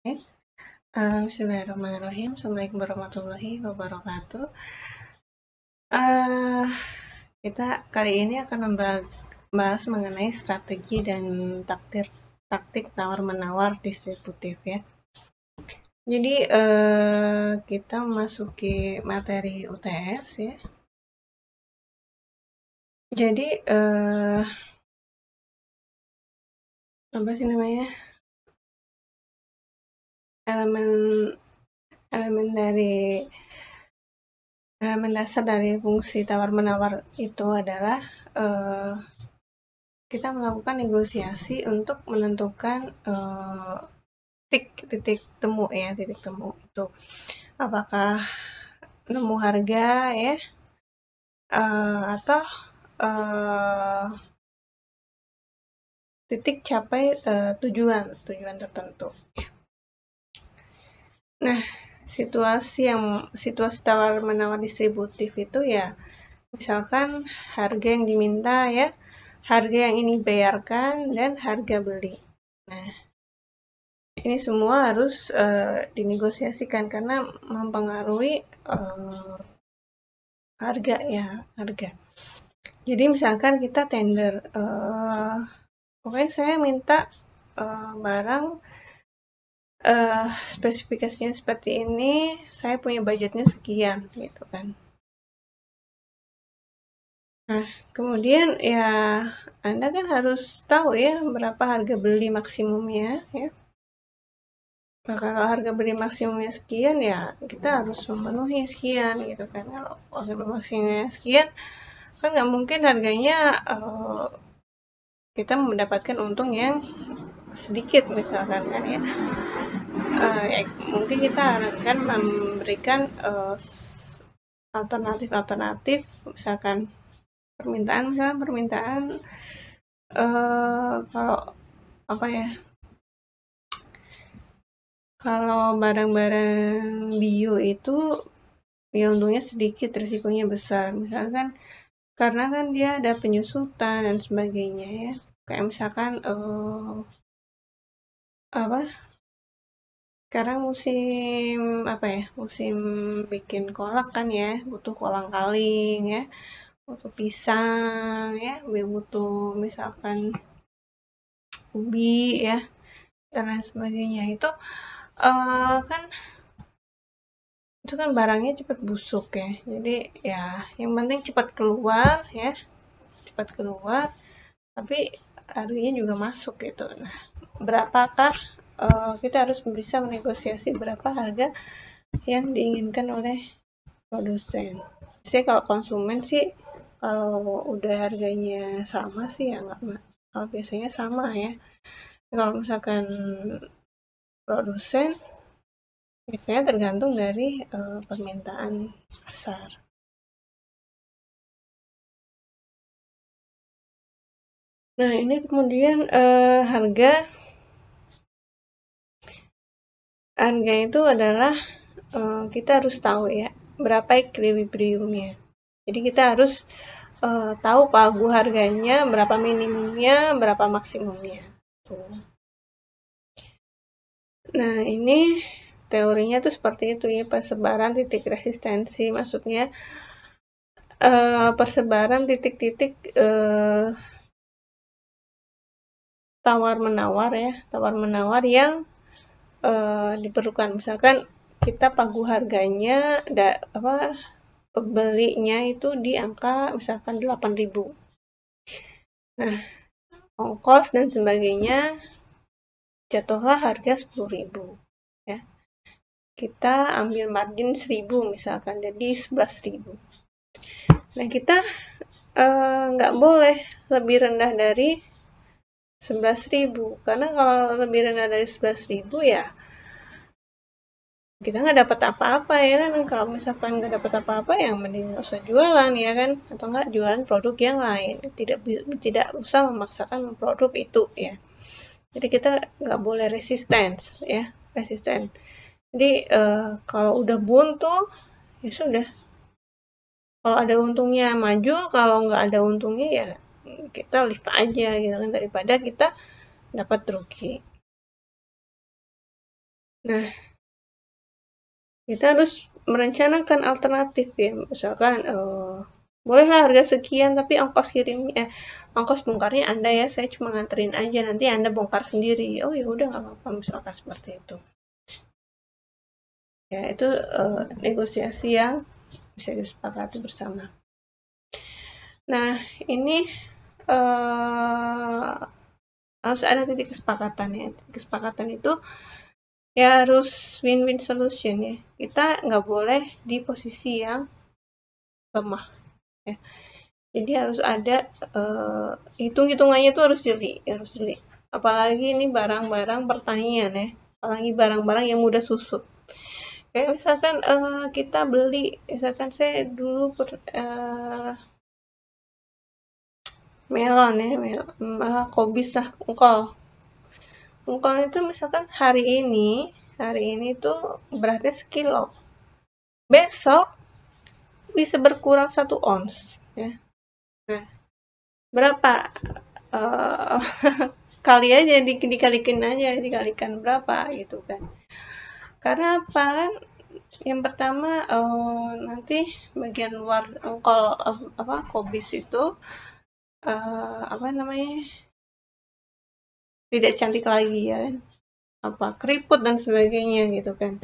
Bismillahirrahmanirrahim. Assalamualaikum warahmatullahi wabarakatuh. Eh, kita kali ini akan membahas mengenai strategi dan taktik tawar-menawar distributif ya. Jadi kita memasuki materi UTS ya. Jadi apa sih namanya? Elemen dasar dari fungsi tawar-menawar itu adalah kita melakukan negosiasi untuk menentukan titik temu itu apakah nemu harga ya atau titik capai tujuan tertentu. Nah, situasi tawar-menawar distributif itu ya, misalkan harga yang diminta ya, harga yang ini bayarkan, dan harga beli. Nah, ini semua harus dinegosiasikan karena mempengaruhi harga. Jadi misalkan kita tender, pokoknya saya minta barang spesifikasinya seperti ini, saya punya budgetnya sekian gitu kan. Nah, kemudian ya Anda kan harus tahu ya berapa harga beli maksimumnya ya. Nah, kalau harga beli maksimumnya sekian ya kita harus memenuhi sekian gitu kan. Kalau harga beli maksimumnya sekian kan nggak mungkin harganya kita mendapatkan untung yang sedikit misalkan kan ya. Mungkin kita akan memberikan alternatif misalkan permintaan kalau apa ya, kalau barang-barang bio itu ya untungnya sedikit, risikonya besar misalkan karena kan dia ada penyusutan dan sebagainya ya, kayak misalkan sekarang musim bikin kolak kan ya, butuh kolang kaling ya, butuh pisang ya, butuh misalkan ubi ya, dan lain sebagainya. Itu kan barangnya cepat busuk ya, jadi ya yang penting cepat keluar ya, tapi harganya juga masuk gitu. Nah, berapakah kita harus bisa menegosiasi berapa harga yang diinginkan oleh produsen. Jadi kalau konsumen sih kalau udah harganya sama sih ya nggak, kalau biasanya sama ya. Kalau misalkan produsen biasanya tergantung dari permintaan pasar. Nah, ini kemudian harga itu adalah kita harus tahu ya berapa equilibriumnya. Jadi kita harus tahu pagu harganya, berapa minimumnya, berapa maksimumnya. Tuh. Nah, ini teorinya tuh seperti itu ya, persebaran titik resistensi, maksudnya persebaran titik-titik tawar-menawar yang diperlukan. Misalkan kita pagu harganya pembelinya itu di angka misalkan 8.000. Nah, ongkos dan sebagainya jatuhlah harga 10.000 ya. Kita ambil margin 1.000 misalkan, jadi 11.000. Nah, kita nggak boleh lebih rendah dari 11.000, karena kalau lebih rendah dari 11.000 ya kita nggak dapat apa-apa ya kan. Kalau misalkan nggak dapat apa-apa ya mending nggak usah jualan ya kan, atau nggak jualan produk yang lain, tidak usah memaksakan produk itu ya. Jadi kita nggak boleh resisten. Jadi kalau udah buntu ya sudah, kalau ada untungnya maju, kalau nggak ada untungnya ya kita leave aja gitu kan, daripada kita dapat rugi. Nah, kita harus merencanakan alternatif ya, misalkan bolehlah harga sekian tapi ongkos bongkarnya Anda ya, saya cuma nganterin aja, nanti Anda bongkar sendiri. Oh ya udah nggak apa-apa, misalkan seperti itu. Ya, itu negosiasi yang bisa disepakati bersama. Nah, ini harus ada titik kesepakatan ya. Titik kesepakatan itu ya harus win-win solution ya. Kita nggak boleh di posisi yang lemah ya. Jadi harus ada hitung-hitungannya tuh harus jeli. Apalagi ini barang-barang pertanian ya. Apalagi barang-barang yang mudah susut. Kayak misalkan kita beli, misalkan saya dulu melon ya, kobis lah, engkol itu misalkan hari ini tuh beratnya sekilo, besok bisa berkurang 1 ons ya. Nah, berapa kali aja dikalikan berapa gitu kan. Karena apa kan, yang pertama nanti bagian luar engkol kobis itu tidak cantik lagi ya, keriput dan sebagainya gitu kan.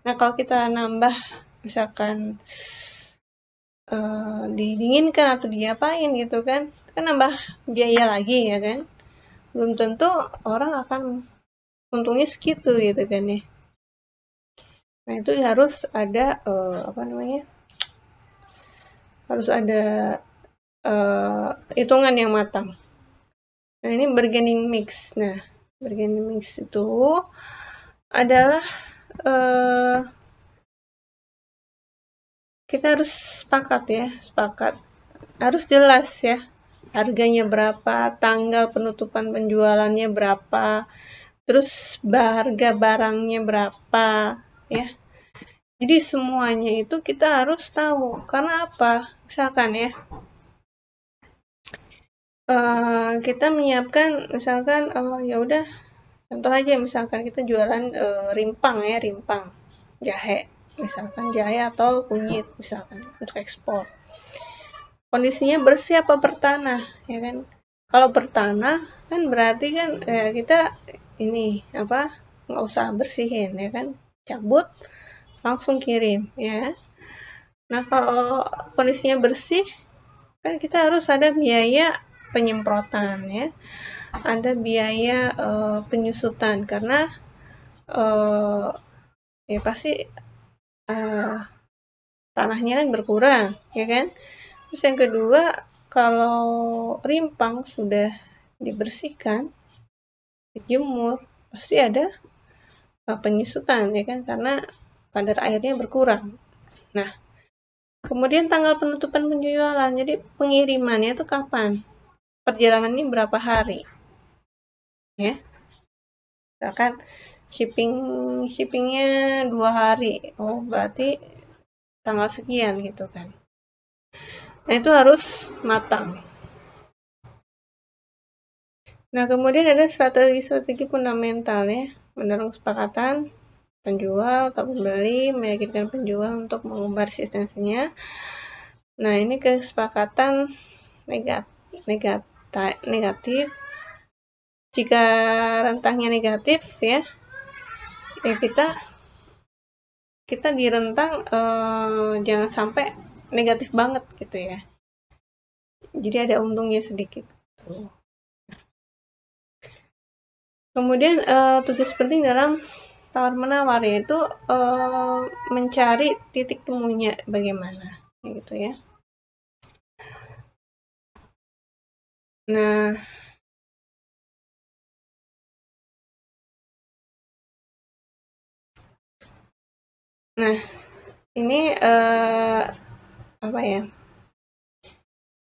Nah, kalau kita nambah misalkan didinginkan atau diapain gitu kan nambah biaya lagi ya kan, belum tentu orang akan untungnya segitu gitu kan ya. Nah, itu harus ada harus ada hitungan yang matang. Nah, ini bargaining mix. Nah, bargaining mix itu adalah kita harus sepakat. Harus jelas ya. Harganya berapa, tanggal penutupan penjualannya berapa, terus harga barangnya berapa ya. Jadi semuanya itu kita harus tahu. Karena apa? Misalkan ya, kita menyiapkan misalkan ya udah, contoh aja misalkan kita jualan rimpang jahe, misalkan jahe atau kunyit misalkan untuk ekspor. Kondisinya bersih apa bertanah ya kan. Kalau bertanah kan berarti kan kita ini nggak usah bersihin ya kan, cabut langsung kirim ya. Nah, kalau kondisinya bersih kan kita harus ada biaya penyemprotan ya, ada biaya penyusutan karena ya pasti tanahnya kan berkurang ya kan. Terus yang kedua, kalau rimpang sudah dibersihkan, dijemur, pasti ada penyusutan ya kan, karena kadar airnya berkurang. Nah, kemudian tanggal penutupan penjualan, jadi pengirimannya itu kapan? Perjalanan ini berapa hari? Ya, misalkan shippingnya 2 hari, oh berarti tanggal sekian gitu kan. Nah, itu harus matang. Nah, kemudian ada strategi-strategi fundamental ya, mendorong kesepakatan penjual atau pembeli, meyakinkan penjual untuk mengubah resistensinya. Nah, ini kesepakatan negatif. Jika rentangnya negatif ya kita di rentang jangan sampai negatif banget gitu ya. Jadi ada untungnya sedikit. Kemudian tugas penting dalam tawar-menawar yaitu mencari titik temunya bagaimana gitu ya. Nah, ini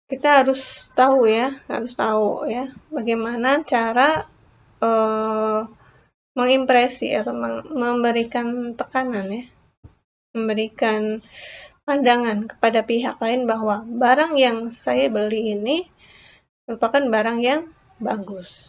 kita harus tahu ya bagaimana cara mengimpresi atau memberikan tekanan ya, memberikan pandangan kepada pihak lain bahwa barang yang saya beli ini merupakan barang yang bagus